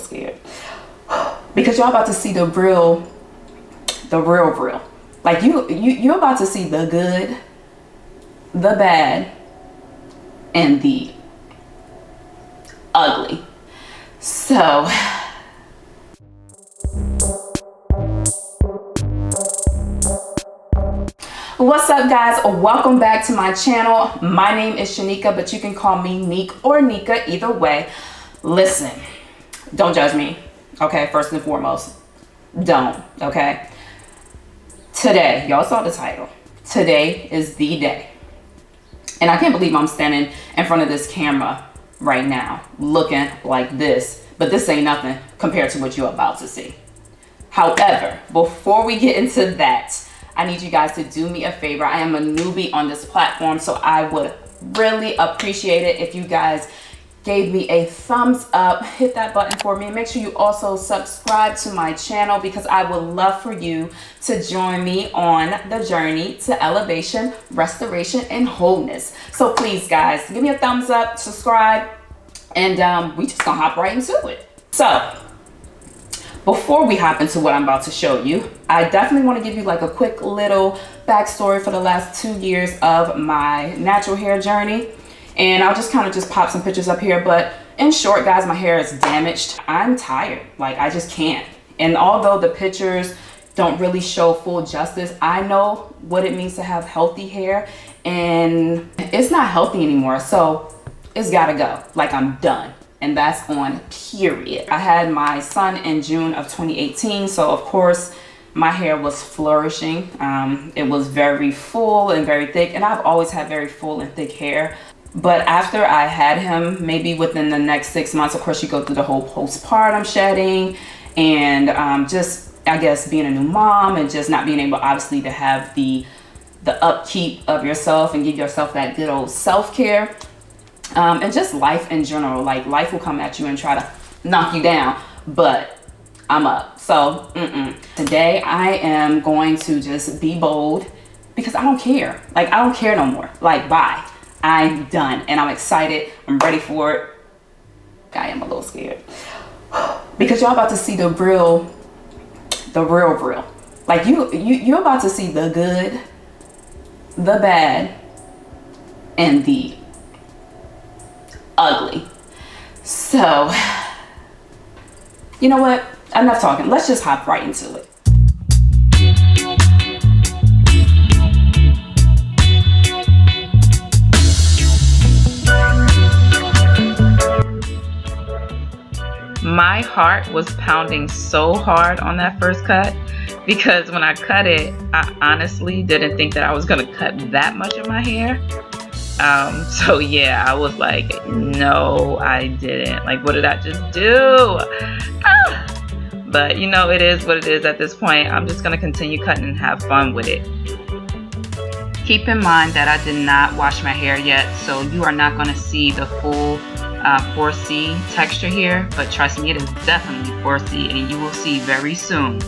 little scared because y'all about to see the real. Like you're about to see the good, the bad, and the ugly. So what's up, guys? Welcome back to my channel. My name is Shanika, but you can call me Neek or Nika, either way. Listen, don't judge me, okay? First and foremost, don't, okay? Today, y'all saw the title. Today is the day. And I can't believe I'm standing in front of this camera right now, looking like this, but this ain't nothing compared to what you're about to see. However, before we get into that, I need you guys to do me a favor. I am a newbie on this platform, so I would really appreciate it if you guys gave me a thumbs up, hit that button for me, and make sure you also subscribe to my channel because I would love for you to join me on the journey to elevation, restoration, and wholeness. So please, guys, give me a thumbs up, subscribe, and we just gonna hop right into it. So before we hop into what I'm about to show you, I definitely want to give you like a quick little backstory for the last 2 years of my natural hair journey. And I'll just kind of just pop some pictures up here. But in short, guys, my hair is damaged. I'm tired. Like, I just can't. And although the pictures don't really show full justice, I know what it means to have healthy hair. And it's not healthy anymore. So it's got to go. Like, I'm done. And that's on period. I had my son in June of 2018. So, of course, my hair was flourishing. It was very full and very thick. And I've always had very full and thick hair. But after I had him, maybe within the next 6 months, of course, you go through the whole postpartum shedding and just, I guess, being a new mom and just not being able, obviously, to have the upkeep of yourself and give yourself that good old self-care. And just life in general. Like, life will come at you and try to knock you down, but I'm up. So today I am going to just be bold because I don't care. Like, I don't care no more. Like, bye. I'm done and I'm excited. I'm ready for it. I am a little scared because y'all about to see the real. Like you're about to see the good, the bad, and the ugly. So, you know what? Enough talking. Let's just hop right into it. My heart was pounding so hard on that first cut because when I cut it, I honestly didn't think that I was going to cut that much of my hair. So yeah, I was like, no, I didn't. Like, what did I just do? But you know, it is what it is at this point. I'm just going to continue cutting and have fun with it. Keep in mind that I did not wash my hair yet, so you are not going to see the full 4C texture here, but trust me, it is definitely 4C and you will see very soon.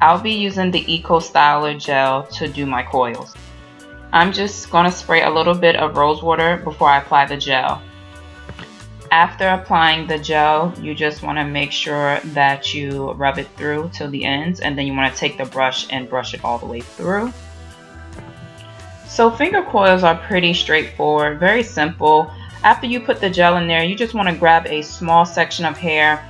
I'll be using the Eco Styler gel to do my coils. I'm just going to spray a little bit of rose water before I apply the gel. After applying the gel, you just want to make sure that you rub it through till the ends, and then you want to take the brush and brush it all the way through. So finger coils are pretty straightforward, very simple. After you put the gel in there, you just want to grab a small section of hair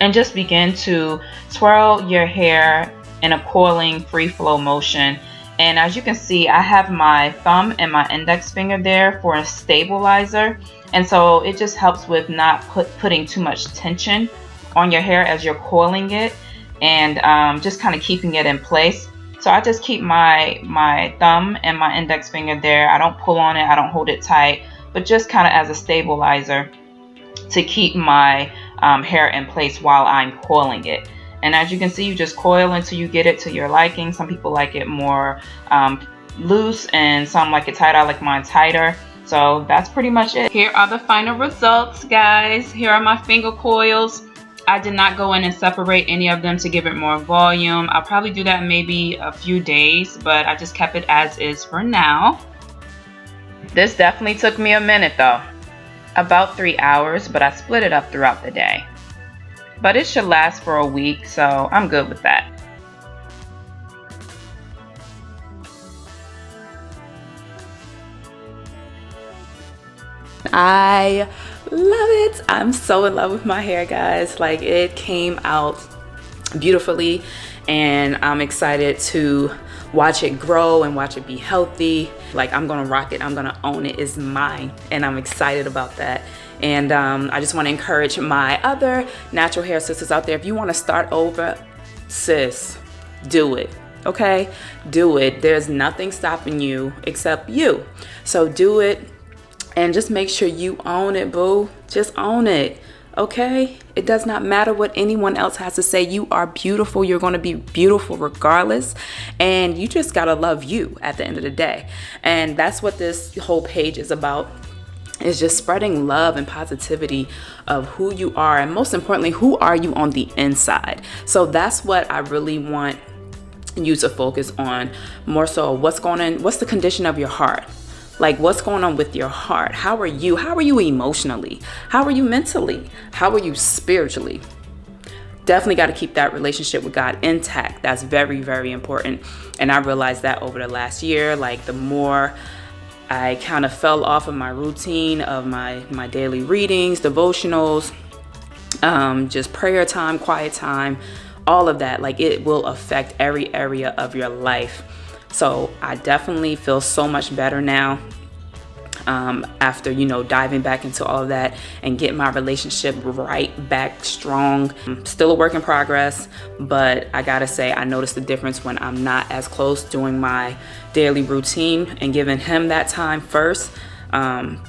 and just begin to swirl your hair in a coiling free flow motion. And as you can see, I have my thumb and my index finger there for a stabilizer. And so it just helps with not putting too much tension on your hair as you're coiling it, and just kind of keeping it in place. So I just keep my thumb and my index finger there. I don't pull on it, I don't hold it tight, but just kind of as a stabilizer to keep my hair in place while I'm coiling it. And as you can see, you just coil until you get it to your liking. Some people like it more loose, and some like it tight. I like mine tighter. So that's pretty much it. Here are the final results, guys. Here are my finger coils. I did not go in and separate any of them to give it more volume. I'll probably do that maybe a few days, but I just kept it as is for now. This definitely took me a minute though. About 3 hours, but I split it up throughout the day. But it should last for a week, so I'm good with that. I love it. I'm so in love with my hair, guys. Like, it came out beautifully, and I'm excited to watch it grow and watch it be healthy. Like, I'm gonna rock it, I'm gonna own it. It's mine, and I'm excited about that. And I just want to encourage my other natural hair sisters out there. If you want to start over, sis, do it. Okay, do it. There's nothing stopping you except you. So do it, and just make sure you own it, boo. Just own it. Okay, it does not matter what anyone else has to say. You are beautiful. You're going to be beautiful regardless, and you just gotta love you at the end of the day. And that's what this whole page is about. Is just spreading love and positivity of who you are, and most importantly, who are you on the inside. So that's what I really want you to focus on, more so what's going on, what's the condition of your heart. Like, what's going on with your heart? How are you? How are you emotionally? How are you mentally? How are you spiritually? Definitely got to keep that relationship with God intact. That's very, very important. And I realized that over the last year, like, the more I kind of fell off of my routine of my daily readings, devotionals, just prayer time, quiet time, all of that, like, it will affect every area of your life. So I definitely feel so much better now after, you know, diving back into all of that and getting my relationship right back strong. Still a work in progress, but I gotta say, I noticed the difference when I'm not as close doing my daily routine and giving him that time first and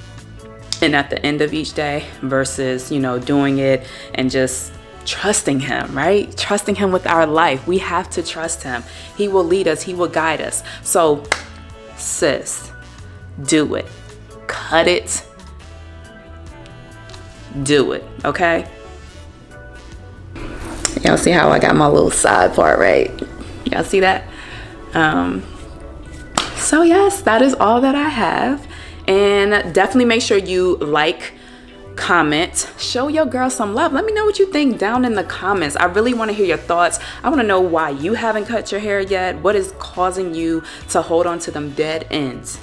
at the end of each day, versus, you know, doing it and just trusting him, right? Trusting him with our life. We have to trust him. He will lead us. He will guide us. So, sis, do it. Cut it. Do it, okay? Y'all see how I got my little side part, right? Y'all see that? So yes, that is all that I have. And definitely make sure you like, comment, show your girl some love. Let me know what you think down in the comments. I really want to hear your thoughts. I want to know why you haven't cut your hair yet. What is causing you to hold on to them dead ends?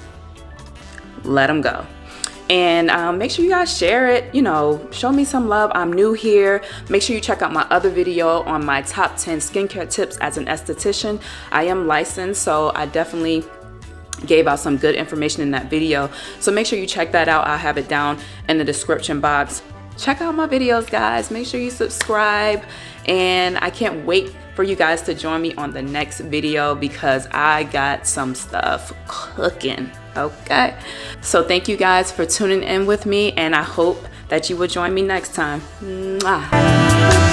Let them go. And make sure you guys share it, you know, show me some love. I'm new here. Make sure you check out my other video on my top 10 skincare tips as an esthetician. I am licensed, so I definitely gave out some good information in that video. So make sure you check that out. I'll have it down in the description box. Check out my videos, guys. Make sure you subscribe. And I can't wait for you guys to join me on the next video, because I got some stuff cooking. Okay, so thank you guys for tuning in with me, and I hope that you will join me next time. Mwah.